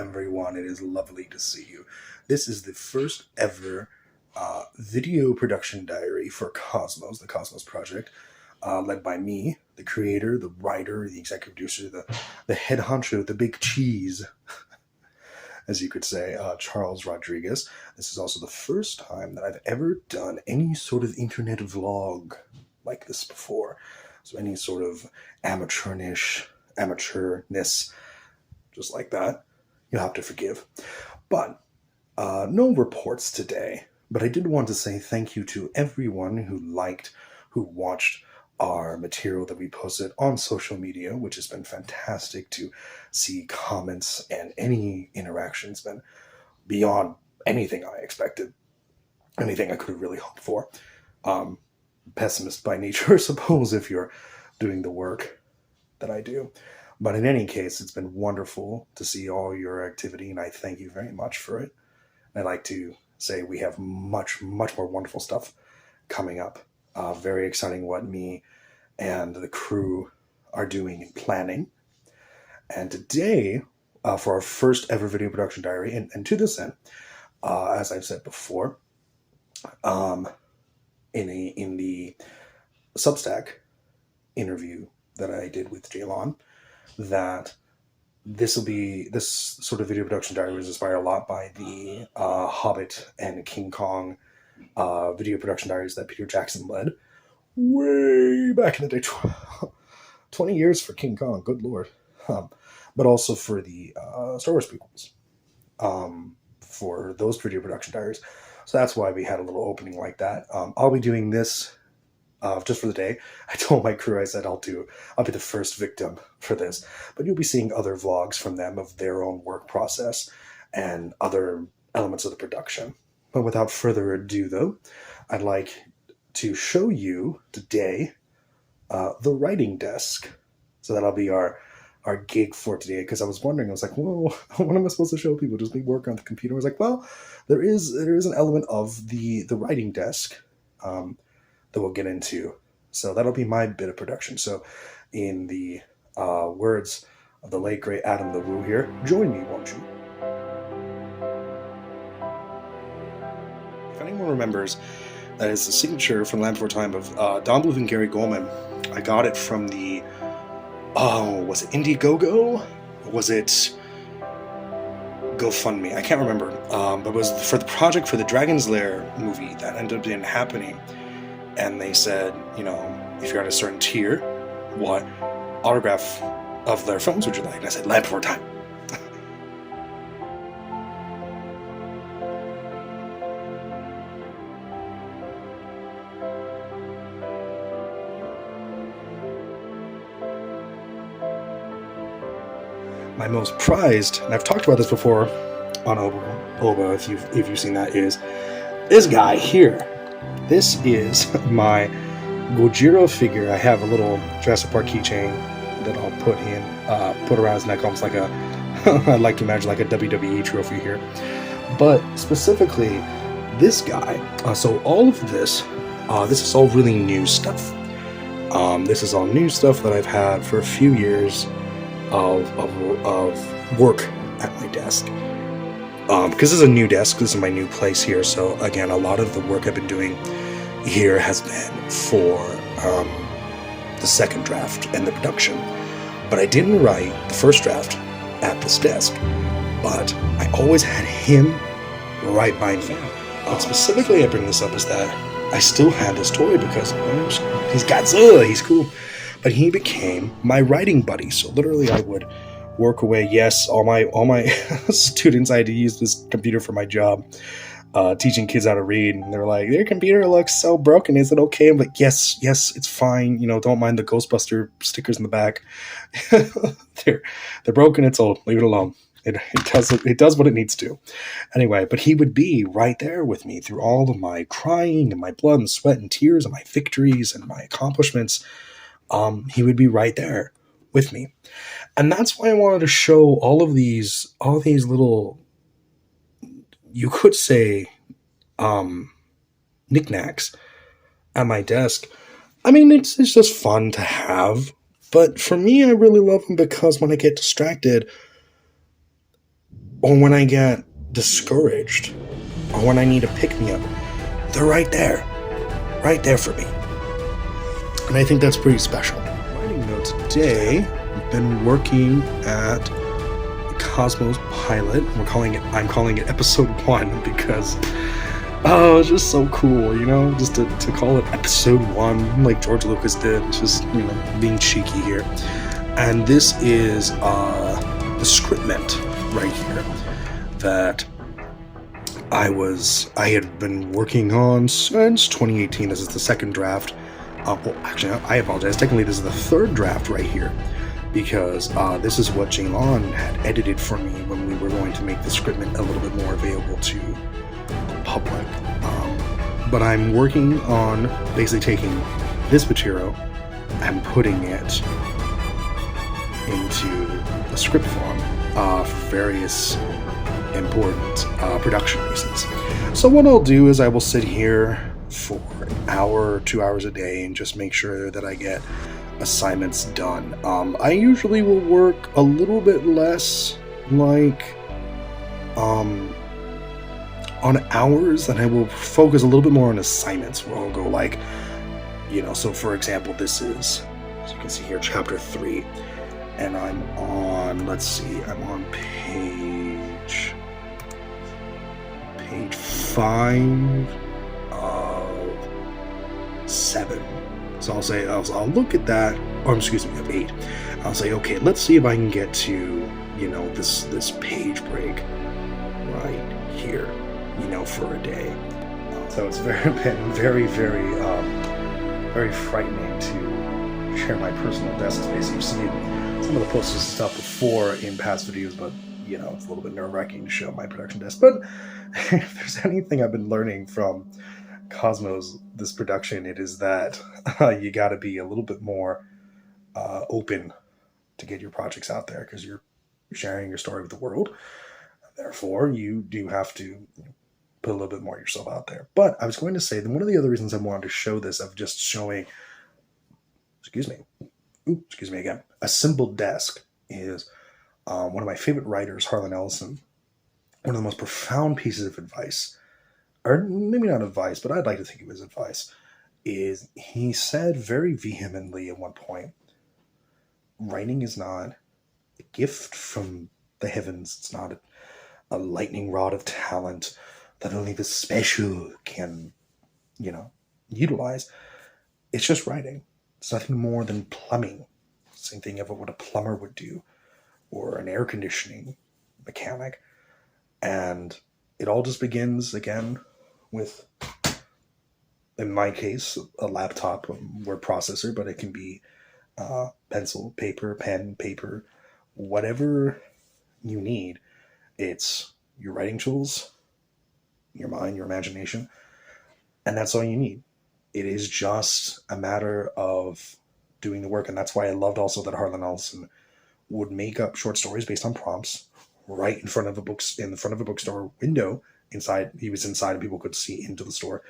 everyone. It is lovely to see you. This is the first ever video production diary for Cosmos, the Cosmos Project, led by me, the creator, the writer, the executive producer, the head honcho, the big cheese, as you could say, Charles Rodriguez. This is also the first time that I've ever done any sort of internet vlog like this before. So any sort of amateurness, just like that, you'll have to forgive. But no reports today. But I did want to say thank you to everyone who watched our material that we posted on social media, which has been fantastic to see comments and any interactions been beyond anything I expected, anything I could have really hoped for. Pessimist by nature, I suppose, if you're doing the work that I do. But in any case, it's been wonderful to see all your activity, and I thank you very much for it. I'd like to say we have much, much more wonderful stuff coming up. Very exciting what me and the crew are doing and planning. And today, for our first ever video production diary, and to this end, as I've said before, in the Substack interview that I did with Jalon, that this sort of video production diary was inspired a lot by the Hobbit and King Kong video production diaries that Peter Jackson led way back in the day. 20 years for King Kong, good lord. But also for the Star Wars prequels, for those video production diaries. So that's why we had a little opening like that. I'll be doing this just for the day. I told my crew, I said I'll be the first victim for this. But you'll be seeing other vlogs from them of their own work process and other elements of the production. But without further ado, though, I'd like to show you today the writing desk. So that'll be our gig for today, because I was wondering, I was like, whoa, what am I supposed to show people? Just me working on the computer? I was like, well, there is an element of the writing desk that we'll get into. So that'll be my bit of production. So in the words of the late, great Adam LaRue here, join me, won't you? If anyone remembers, that is the signature from Land Before Time of Don Bluth and Gary Goldman. I got it from the was it Indiegogo? Or was it GoFundMe? I can't remember. But it was for the project for the Dragon's Lair movie that ended up happening. And they said, if you're at a certain tier, what autograph of their films would you like? And I said, Land Before Time. My most prized, and I've talked about this before on Oba, if you've seen that, is this guy here. This is my Gojira figure. I have a little Jurassic Park keychain that I'll put around his neck, almost like I'd like to imagine like a WWE trophy here. But specifically, this guy. So all of this is all really new stuff. This is all new stuff that I've had for a few years of work at my desk. Because this is a new desk, this is my new place here, so again, a lot of the work I've been doing here has been for the second draft and the production. But I didn't write the first draft at this desk, but I always had him right by me. Specifically, I bring this up is that I still have this toy because he's Godzilla, he's cool. But he became my writing buddy. So literally I would work away. Yes, all my students, I had to use this computer for my job, teaching kids how to read. And they're like, their computer looks so broken. Is it okay? I'm like, yes, it's fine. Don't mind the Ghostbuster stickers in the back. They're broken. It's old. Leave it alone. It does what it needs to. Anyway, but he would be right there with me through all of my crying and my blood and sweat and tears and my victories and my accomplishments. He would be right there with me. And that's why I wanted to show all these little, you could say, knickknacks at my desk. I mean, it's just fun to have. But for me, I really love them because when I get distracted, or when I get discouraged, or when I need a pick-me-up, they're right there for me. And I think that's pretty special. Writing note today, I've been working at Cosmos Pilot. I'm calling it episode 1 because it's just so cool, just to call it episode 1 like George Lucas did, just being cheeky here. And this is the scriptment right here that I had been working on since 2018. This is the second draft. Actually, I apologize. Technically, this is the third draft right here, because this is what Jaylon had edited for me when we were going to make the scriptment a little bit more available to the public. But I'm working on basically taking this material and putting it into a script form for various important production reasons. So what I'll do is I will sit here for an hour or 2 hours a day and just make sure that I get assignments done. I usually will work a little bit less on hours, and I will focus a little bit more on assignments where I'll go so for example, this is, as you can see here, chapter 3, and I'm on page 5 of 7. So I'll look at that, or excuse me, of 8. I'll say, okay, let's see if I can get to, this page break right here, for a day. So it's been very, very, very frightening to share my personal desk space. You've seen some of the posters and stuff before in past videos, but it's a little bit nerve-wracking to show my production desk. But if there's anything I've been learning from Cosmos, this production, it is that you got to be a little bit more open to get your projects out there, because you're sharing your story with the world. Therefore, you do have to put a little bit more of yourself out there. But I was going to say that one of the other reasons I wanted to show this, of just showing, excuse me again, a simple desk, is one of my favorite writers, Harlan Ellison. One of the most profound pieces of advice, or maybe not advice, but I'd like to think it was advice, is he said very vehemently at one point, writing is not a gift from the heavens. It's not a lightning rod of talent that only the special can, utilize. It's just writing. It's nothing more than plumbing. Same thing of what a plumber would do, or an air conditioning mechanic. And it all just begins, again, with, in my case, a laptop, word processor, but it can be pencil, paper, pen, paper, whatever you need. It's your writing tools, your mind, your imagination, and that's all you need. It is just a matter of doing the work. And that's why I loved also that Harlan Ellison would make up short stories based on prompts right in front of a bookstore window. He was inside and people could see into the store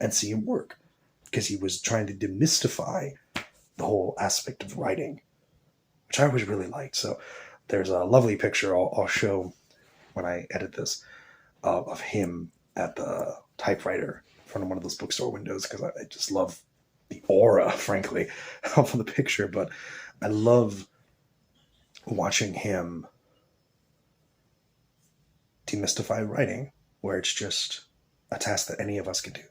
and see him work, because he was trying to demystify the whole aspect of writing, which I always really liked. So there's a lovely picture I'll show when I edit this of him at the typewriter in front of one of those bookstore windows, because I just love the aura, frankly, of the picture. But I love watching him demystify writing, where it's just a task that any of us can do.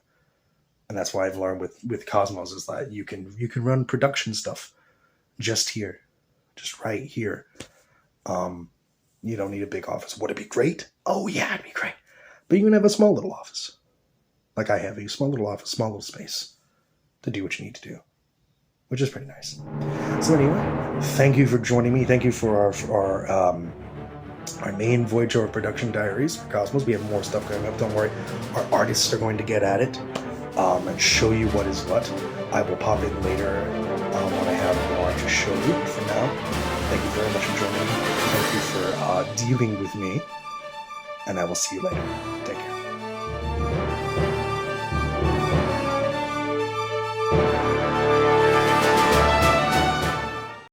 And that's why I've learned with Cosmos, is that you can run production stuff just here, just right here. You don't need a big office. Would it be great? Oh yeah, it'd be great. But you can have a small little office, like I have, a small little office, small little space to do what you need to do, which is pretty nice. So anyway, thank you for joining me. Thank you for our main Voyager production diaries for Cosmos. We have more stuff going up. Don't worry. Our artists are going to get at it and show you what is what. I will pop in later when I have more to show you. For now, thank you very much for joining me. Thank you for dealing with me, and I will see you later.